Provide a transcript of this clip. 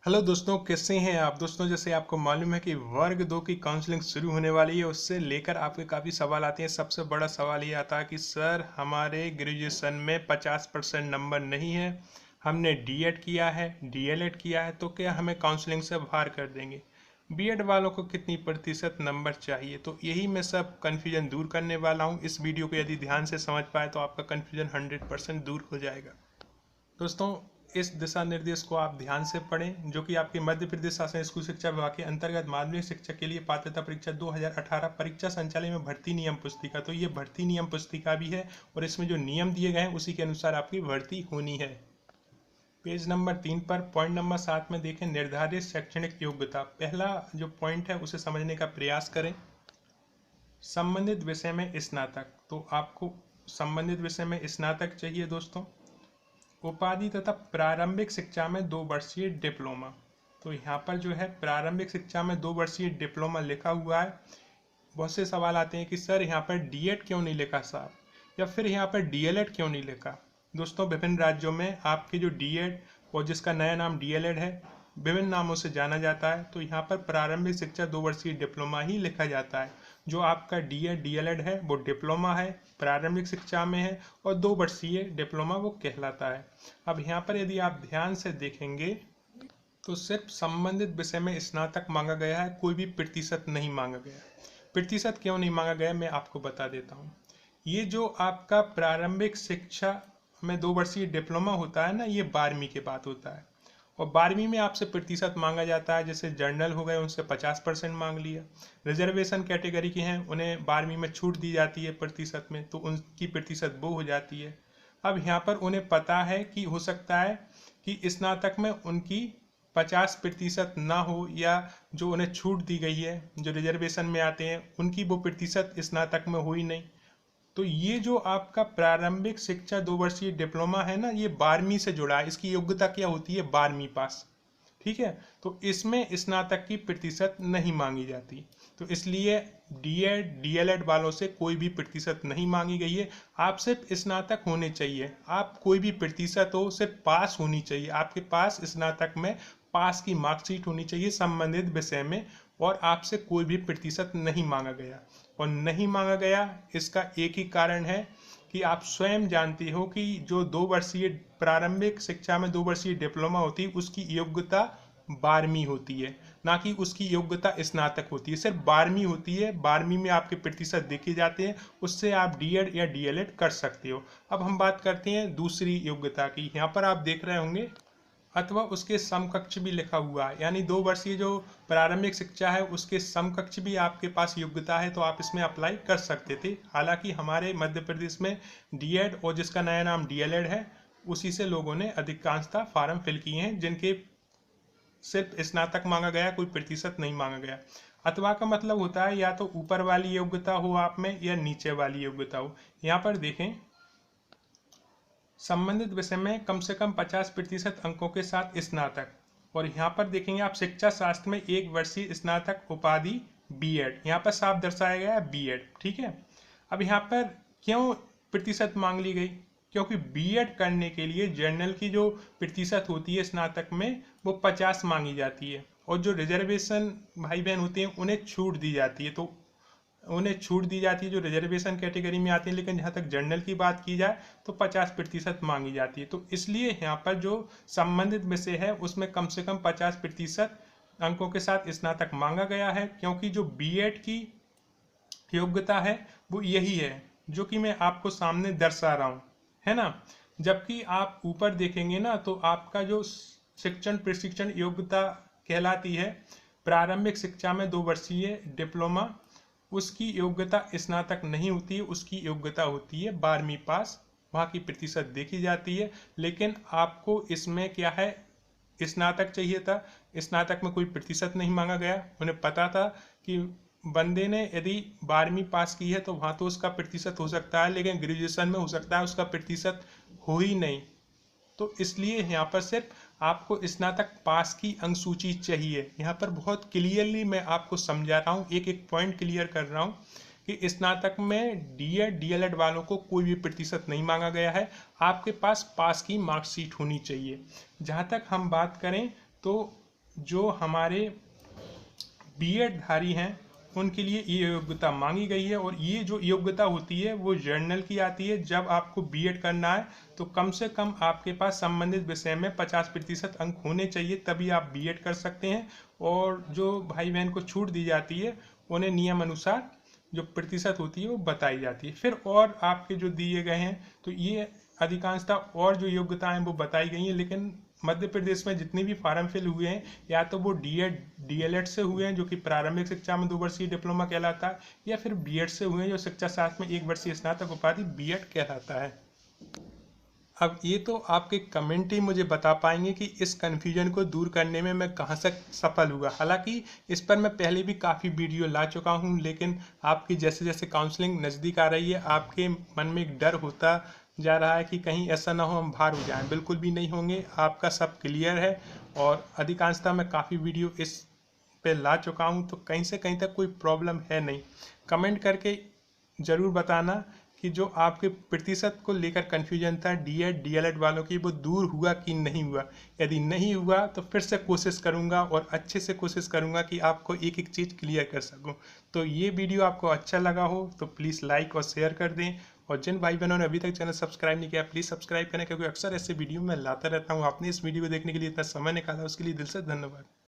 Hello दोस्तों, कैसे हैं आप दोस्तों। जैसे आपको मालूम है कि वर्ग 2 की काउंसलिंग शुरू होने वाली है। उससे लेकर आपके काफ़ी सवाल आते हैं। सबसे बड़ा सवाल ये आता है कि सर हमारे ग्रेजुएशन में 50% नंबर नहीं है, हमने डीएड किया है, डीएलएड किया है, तो क्या हमें काउंसलिंग से बाहर कर देंगे। बीएड वालों को कितनी प्रतिशत नंबर चाहिए, तो यही मैं सब कन्फ्यूजन दूर करने वाला हूँ। इस वीडियो को यदि ध्यान से समझ पाए तो आपका कन्फ्यूजन 100% दूर हो जाएगा। दोस्तों, इस दिशा निर्देश को आप ध्यान से पढ़ें, जो कि आपके मध्य प्रदेश शासन स्कूल शिक्षा विभाग के अंतर्गत माध्यमिक शिक्षा के लिए पात्रता परीक्षा 2018 परीक्षा संचालन में भर्ती नियम पुस्तिका। तो ये भर्ती नियम पुस्तिका भी है और इसमें जो नियम दिए गए हैं उसी के अनुसार आपकी भर्ती होनी है। पेज नंबर 3 पर पॉइंट नंबर 7 में देखें, निर्धारित शैक्षणिक योग्यता। पहला जो पॉइंट है उसे समझने का प्रयास करें। संबंधित विषय में स्नातक, तो आपको संबंधित विषय में स्नातक चाहिए दोस्तों। उपाधि तथा प्रारंभिक शिक्षा में 2 वर्षीय डिप्लोमा, तो यहाँ पर जो है प्रारंभिक शिक्षा में 2 वर्षीय डिप्लोमा लिखा हुआ है। बहुत से सवाल आते हैं कि सर यहाँ पर डीएड क्यों नहीं लिखा साहब, या फिर यहाँ पर डीएलएड क्यों नहीं लिखा। दोस्तों, विभिन्न राज्यों में आपके जो डीएड और जिसका नया नाम डीएलएड है, विभिन्न नामों से जाना जाता है। तो यहाँ पर प्रारंभिक शिक्षा 2 वर्षीय डिप्लोमा ही लिखा जाता है। जो आपका डीएड डीएलएड है वो डिप्लोमा है, प्रारंभिक शिक्षा में है, और 2 वर्षीय डिप्लोमा वो कहलाता है। अब यहाँ पर यदि आप ध्यान से देखेंगे तो सिर्फ संबंधित विषय में स्नातक मांगा गया है, कोई भी प्रतिशत नहीं मांगा गया। प्रतिशत क्यों नहीं मांगा गया मैं आपको बता देता हूँ। ये जो आपका प्रारंभिक शिक्षा में 2 वर्षीय डिप्लोमा होता है ना, ये 12वीं के बाद होता है। और 12वीं में आपसे प्रतिशत मांगा जाता है। जैसे जर्नल हो गए उनसे 50% मांग लिया। रिजर्वेशन कैटेगरी के हैं उन्हें 12वीं में छूट दी जाती है प्रतिशत में, तो उनकी प्रतिशत वो हो जाती है। अब यहाँ पर उन्हें पता है कि हो सकता है कि स्नातक में उनकी 50% ना हो, या जो उन्हें छूट दी गई है जो रिजर्वेशन में आते हैं उनकी वो प्रतिशत स्नातक में हुई नहीं। तो ये जो आपका प्रारंभिक शिक्षा 2 वर्षीय डिप्लोमा है ना, ये 12वीं से जुड़ा है। इसकी योग्यता क्या होती है, 12वीं पास। ठीक है, तो इसमें स्नातक की प्रतिशत नहीं मांगी जाती। तो इसलिए डीएड डीएलएड वालों से कोई भी प्रतिशत नहीं मांगी गई है। आप सिर्फ स्नातक होने चाहिए, आप कोई भी प्रतिशत हो, सिर्फ पास होनी चाहिए। आपके पास स्नातक में पास की मार्कशीट होनी चाहिए संबंधित विषय में, और आपसे कोई भी प्रतिशत नहीं मांगा गया। और नहीं मांगा गया इसका एक ही कारण है कि आप स्वयं जानते हो कि जो 2 वर्षीय प्रारंभिक शिक्षा में 2 वर्षीय डिप्लोमा होती है उसकी योग्यता 12वीं होती है, ना कि उसकी योग्यता स्नातक होती है। सिर्फ 12वीं होती है, 12वीं में आपके प्रतिशत देखे जाते हैं, उससे आप डीएड या डीएलएड कर सकते हो। अब हम बात करते हैं दूसरी योग्यता की। यहाँ पर आप देख रहे होंगे अथवा उसके समकक्ष भी लिखा हुआ है, यानी 2 वर्षीय जो प्रारंभिक शिक्षा है उसके समकक्ष भी आपके पास योग्यता है, तो आप इसमें अप्लाई कर सकते थे। हालांकि हमारे मध्य प्रदेश में डीएड और जिसका नया नाम डीएलएड है उसी से लोगों ने अधिकांशतः फार्म फिल किए हैं, जिनके सिर्फ स्नातक मांगा गया, कोई प्रतिशत नहीं मांगा गया। अथवा का मतलब होता है या तो ऊपर वाली योग्यता हो आप में या नीचे वाली योग्यता हो। यहाँ पर देखें, संबंधित विषय में कम से कम 50% अंकों के साथ स्नातक। और यहाँ पर देखेंगे आप शिक्षा शास्त्र में 1 वर्षीय स्नातक उपाधि बीएड, यहाँ पर साफ दर्शाया गया है बीएड। ठीक है, अब यहाँ पर क्यों प्रतिशत मांग ली गई, क्योंकि बीएड करने के लिए जर्नल की जो प्रतिशत होती है स्नातक में वो 50 मांगी जाती है, और जो रिजर्वेशन भाई बहन होते हैं उन्हें छूट दी जाती है। तो उन्हें छूट दी जाती है जो रिजर्वेशन कैटेगरी में आते हैं, लेकिन जहाँ तक जनरल की बात की जाए तो 50% मांगी जाती है। तो इसलिए यहाँ पर जो संबंधित विषय है उसमें कम से कम 50% अंकों के साथ स्नातक मांगा गया है, क्योंकि जो बीएड की योग्यता है वो यही है जो कि मैं आपको सामने दर्शा रहा हूँ, है ना। जबकि आप ऊपर देखेंगे ना तो आपका जो शिक्षण प्रशिक्षण योग्यता कहलाती है प्रारंभिक शिक्षा में 2 वर्षीय डिप्लोमा, उसकी योग्यता स्नातक नहीं होती है, उसकी योग्यता होती है 12वीं पास। वहाँ की प्रतिशत देखी जाती है, लेकिन आपको इसमें क्या है, स्नातक चाहिए था। स्नातक में कोई प्रतिशत नहीं मांगा गया। उन्हें पता था कि बंदे ने यदि 12वीं पास की है तो वहाँ तो उसका प्रतिशत हो सकता है, लेकिन ग्रेजुएशन में हो सकता है उसका प्रतिशत हो ही नहीं। तो इसलिए यहाँ पर सिर्फ आपको स्नातक पास की अंक सूची चाहिए। यहाँ पर बहुत क्लियरली मैं आपको समझा रहा हूँ, एक एक पॉइंट क्लियर कर रहा हूँ कि स्नातक में डीएड डीएलएड वालों को कोई भी प्रतिशत नहीं मांगा गया है। आपके पास पास की मार्कशीट होनी चाहिए। जहाँ तक हम बात करें तो जो हमारे बीएड धारी हैं उनके लिए ये योग्यता मांगी गई है। और ये जो योग्यता होती है वो जर्नल की आती है। जब आपको बीएड करना है तो कम से कम आपके पास संबंधित विषय में 50% अंक होने चाहिए, तभी आप बीएड कर सकते हैं। और जो भाई बहन को छूट दी जाती है उन्हें नियम अनुसार जो प्रतिशत होती है वो बताई जाती है। फिर और आपके जो दिए गए हैं तो ये अधिकांशतः और जो योग्यताएं वो बताई गई हैं। लेकिन मध्य प्रदेश में जितने भी फार्म फिल हुए हैं या तो वो डीएड डीएलएड से हुए हैं जो कि प्रारंभिक शिक्षा में 2 वर्षीय डिप्लोमा कहलाता है, या फिर बीएड से हुए हैं जो शिक्षा शास्त्र में 1 वर्षीय स्नातक उपाधि बीएड कहलाता है। अब ये तो आपके कमेंट ही मुझे बता पाएंगे कि इस कन्फ्यूजन को दूर करने में मैं कहाँ तक सफल हुआ। हालांकि इस पर मैं पहले भी काफ़ी वीडियो ला चुका हूँ, लेकिन आपकी जैसे जैसे काउंसलिंग नज़दीक आ रही है आपके मन में एक डर होता जा रहा है कि कहीं ऐसा ना हो हम बाहर हो जाएं। बिल्कुल भी नहीं होंगे, आपका सब क्लियर है। और अधिकांशतः मैं काफ़ी वीडियो इस पे ला चुका हूँ, तो कहीं से कहीं तक कोई प्रॉब्लम है नहीं। कमेंट करके ज़रूर बताना कि जो आपके प्रतिशत को लेकर कन्फ्यूजन था डीएड डीएलएड वालों की, वो दूर हुआ कि नहीं हुआ। यदि नहीं हुआ तो फिर से कोशिश करूंगा और अच्छे से कोशिश करूंगा कि आपको एक एक चीज़ क्लियर कर सकूं। तो ये वीडियो आपको अच्छा लगा हो तो प्लीज़ लाइक और शेयर कर दें। और जिन भाई बहनों ने अभी तक चैनल सब्सक्राइब नहीं किया प्लीज़ सब्सक्राइब करें, क्योंकि अक्सर ऐसे वीडियो मैं लाता रहता हूँ। आपने इस वीडियो को देखने के लिए इतना समय निकाला उसके लिए दिल से धन्यवाद।